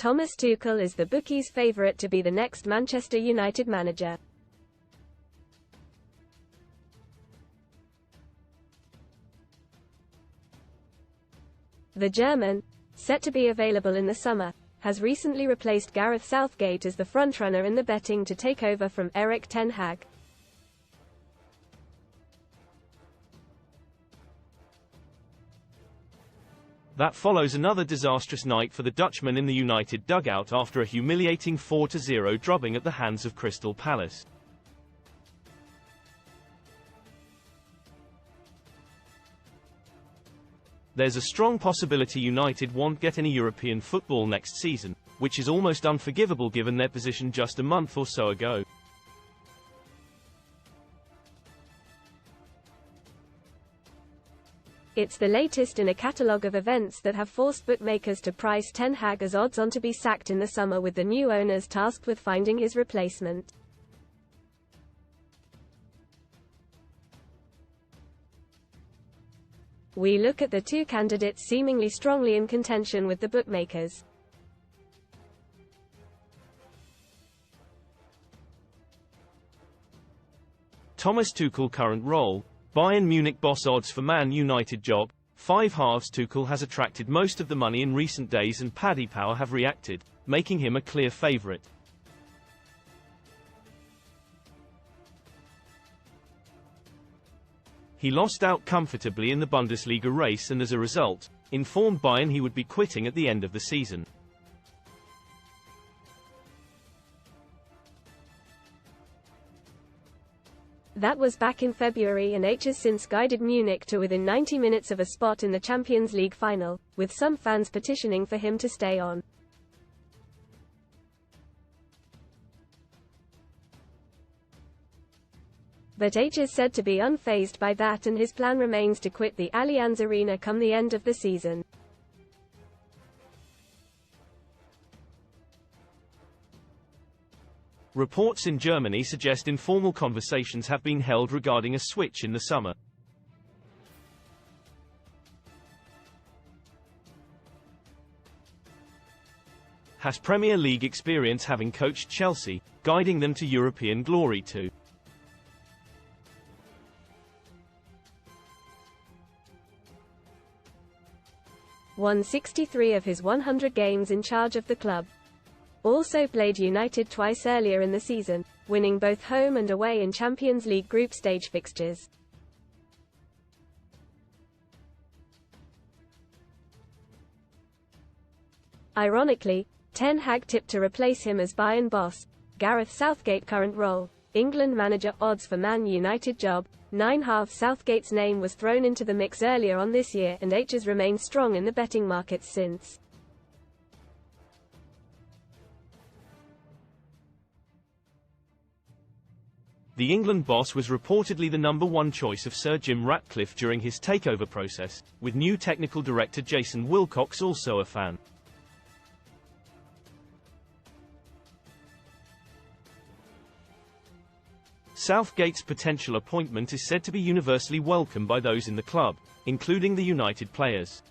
Thomas Tuchel is the bookies' favourite to be the next Manchester United manager. The German, set to be available in the summer, has recently replaced Gareth Southgate as the frontrunner in the betting to take over from Ten Hag. That follows another disastrous night for the Dutchman in the United dugout after a humiliating 4-0 drubbing at the hands of Crystal Palace. There's a strong possibility United won't get any European football next season, which is almost unforgivable given their position just a month or so ago. It's the latest in a catalogue of events that have forced bookmakers to price Ten Hag as odds-on to be sacked in the summer, with the new owners tasked with finding his replacement. We look at the two candidates seemingly strongly in contention with the bookmakers. Thomas Tuchel current role. Bayern Munich boss odds for Man United job. 5 halves. Tuchel has attracted most of the money in recent days and Paddy Power have reacted, making him a clear favourite. He lost out comfortably in the Bundesliga race and as a result, informed Bayern he would be quitting at the end of the season. That was back in February, and H has since guided Munich to within 90 minutes of a spot in the Champions League final, with some fans petitioning for him to stay on. But H is said to be unfazed by that, and his plan remains to quit the Allianz Arena come the end of the season. Reports in Germany suggest informal conversations have been held regarding a switch in the summer. Has Premier League experience, having coached Chelsea, guiding them to European glory too. Won 63 of his 100 games in charge of the club. Also played United twice earlier in the season, winning both home and away in Champions League group stage fixtures. Ironically, Ten Hag tipped to replace him as Bayern boss. Gareth Southgate current role. England manager odds for Man United job. 9 halves. Southgate's name was thrown into the mix earlier on this year, and H has remained strong in the betting markets since. The England boss was reportedly the #1 choice of Sir Jim Ratcliffe during his takeover process, with new technical director Jason Wilcox also a fan. Southgate's potential appointment is said to be universally welcomed by those in the club, including the United players.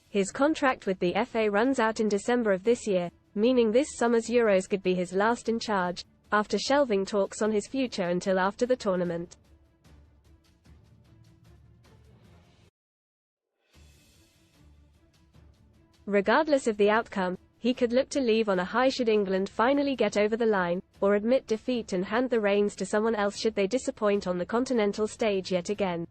His contract with the FA runs out in December of this year, meaning this summer's Euros could be his last in charge, after shelving talks on his future until after the tournament. Regardless of the outcome, he could look to leave on a high should England finally get over the line, or admit defeat and hand the reins to someone else should they disappoint on the continental stage yet again.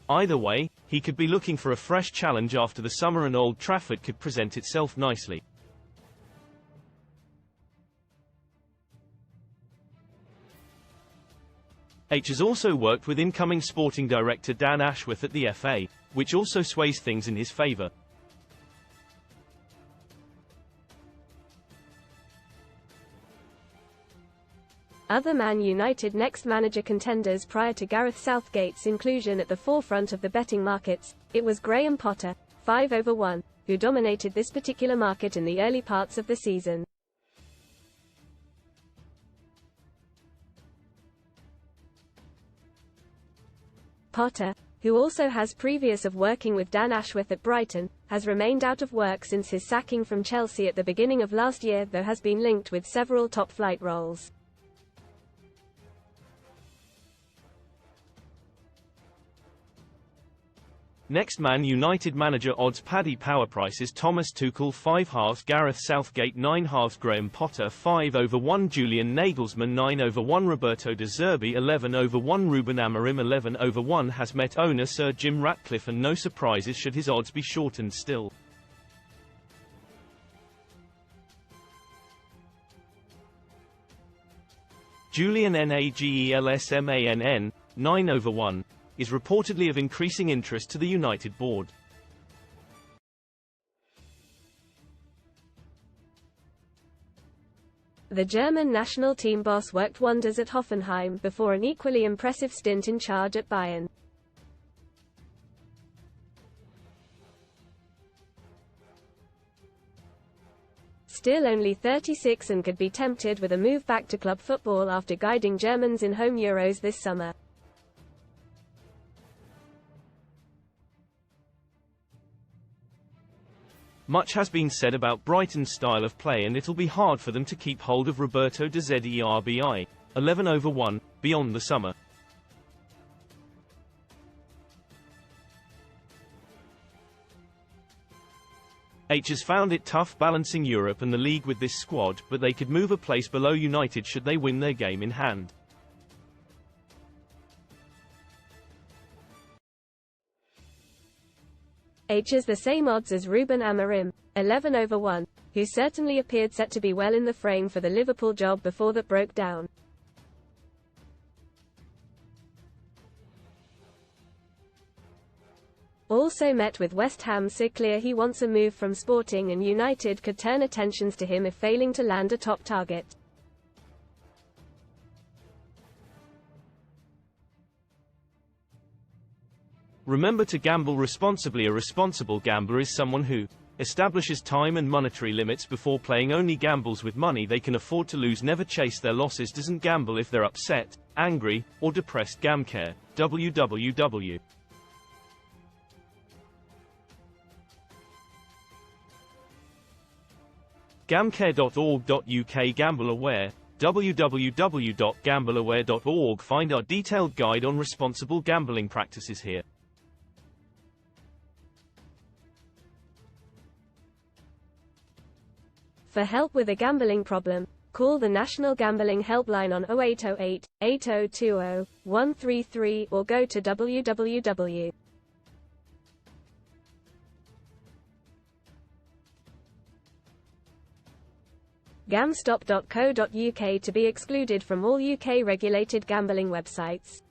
Either way, he could be looking for a fresh challenge after the summer, and Old Trafford could present itself nicely. H has also worked with incoming sporting director Dan Ashworth at the FA, which also sways things in his favour. Other Man United next manager contenders prior to Gareth Southgate's inclusion at the forefront of the betting markets, it was Graham Potter, 5/1, who dominated this particular market in the early parts of the season. Potter, who also has previous of working with Dan Ashworth at Brighton, has remained out of work since his sacking from Chelsea at the beginning of last year, though has been linked with several top-flight roles. Next, Man United manager odds Paddy Power prices: Thomas Tuchel 5/2, Gareth Southgate 9/2, Graham Potter 5/1, Julian Nagelsmann 9/1, Roberto De Zerbi 11/1, Ruben Amorim 11/1 has met owner Sir Jim Ratcliffe, and no surprises should his odds be shortened still. Julian Nagelsmann 9/1 is reportedly of increasing interest to the United board. The German national team boss worked wonders at Hoffenheim before an equally impressive stint in charge at Bayern. Still only 36 and could be tempted with a move back to club football after guiding Germans in home Euros this summer. Much has been said about Brighton's style of play, and it'll be hard for them to keep hold of Roberto De Zerbi 11/1 beyond the summer. H has found it tough balancing Europe and the league with this squad, but they could move a place below United should they win their game in hand. H is the same odds as Ruben Amorim, 11/1, who certainly appeared set to be well in the frame for the Liverpool job before that broke down. Also met with West Ham, so clear he wants a move from Sporting, and United could turn attentions to him if failing to land a top target. Remember to gamble responsibly. A responsible gambler is someone who establishes time and monetary limits before playing, only gambles with money they can afford to lose, never chase their losses, doesn't gamble if they're upset, angry, or depressed. Gamcare, www. Gamcare.org.uk. Gamble Aware, www.gambleaware.org. Find our detailed guide on responsible gambling practices here. For help with a gambling problem, call the National Gambling Helpline on 0808 8020 133 or go to www. gamstop.co.uk to be excluded from all UK regulated gambling websites.